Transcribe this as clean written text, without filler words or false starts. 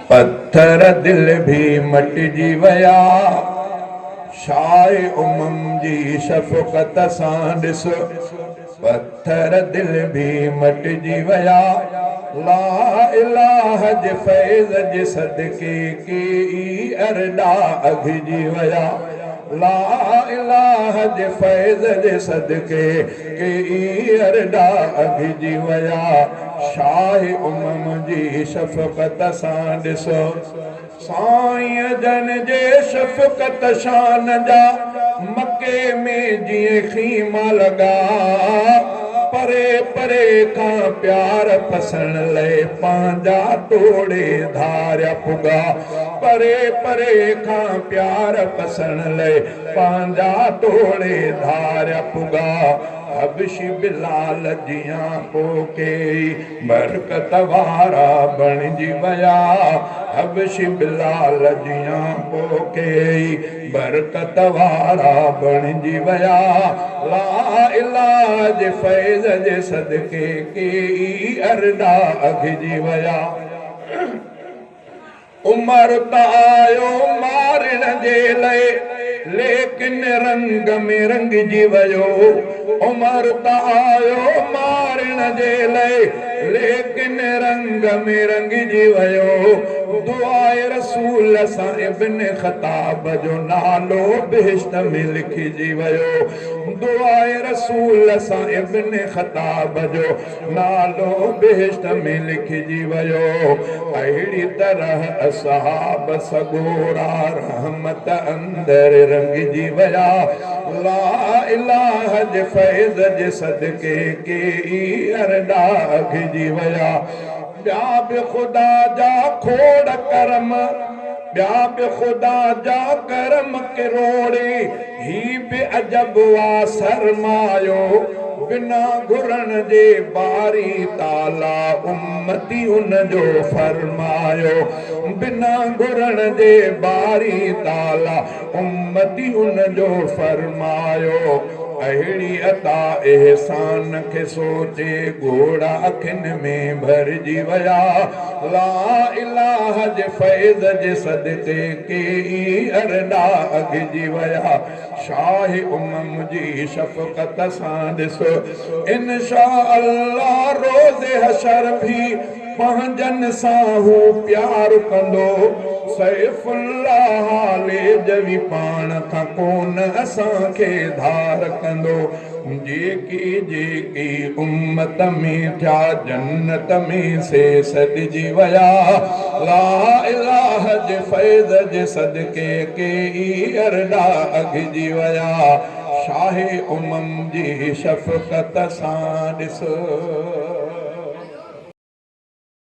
पत्थर दिल भी मटिजी वया शाए उमम जी शफ़क़त सां ॾिसो। पत्थर दिल भी मटिजी वया ला इलाह जे फैज़ जे सदके के अरडा अघिजी वया। ला इलाह जे फैज़ जे सदके के अरडा अघिजी वया। शाह उमम जी शफ़क़त सां ॾिसो। साईं जन जे शफ़क़त शान जा मके में जीअं खीमा लॻा। परे परे खां प्यार पसण लाइ पंहिंजा तोड़े धारिया पुगा। परे परे खां प्यार पसण लाइ पंहिंजा तोड़े धारिया पुगा। हबशी बिलाल जियां पोके बरकत वारा बणिजी वया। हबशी बिलाल जियां पोके बरकत वारा बणिजी वया। ला इलाह जे फैज़ जे सदके के अरडा अघिजी वया। उमर त आयो मारण जे लाइ लेकिन रंग में रंगजी वयो। उमर त आयो मारण जे लाइ लेकिन रंग में रंगजी वयो। दुआए रसूल सां इब्न ख़ताब जो नालो बेहिश्त में लिखिजी वयो। दुआए रसूल सां इब्न ख़ताब जो नालो बेहिश्त में लिखिजी वयो। अहिड़ी तरह असहाब सगोरा रहमत अंदर रंगजी वया। ला इलाह जे फैज़ जे सदके के अरडा अघिजी वया। ॿिया बि ख़ुदा जा खोड़ करम, ॿिया बि ख़ुदा जा करम किरोड़े। ही बि अजब वा सरमायो बिना घुरण जे बारी ताला उम्मती उन जो फरमायो। बिना घुरण जे बारी ताला उम्मती उन जो फरमायो। अहिड़ी अता एहसान खे सोचे घोड़ा अखियुनि में भरिजी वया। ला इलाह जे फैज़ जे सदके के अरडा अघिजी वया। शाह उमम जी शफ़क़त सां ॾिसो। इंशा अल्लाह रोज़े हशर भी पंहिंजनि सां हू प्यार कंदो। सैफुल्लाह हाले जवी पाण खां कोन असांखे धार कंदो। जेकी जेकी उम्मत में थिया जन्नत में से सॾिजी वया। ला इलाह जे फैज़ जे सदके के अरडा अघिजी वया। शाह उमम जी शफ़क़त सां ॾिसो।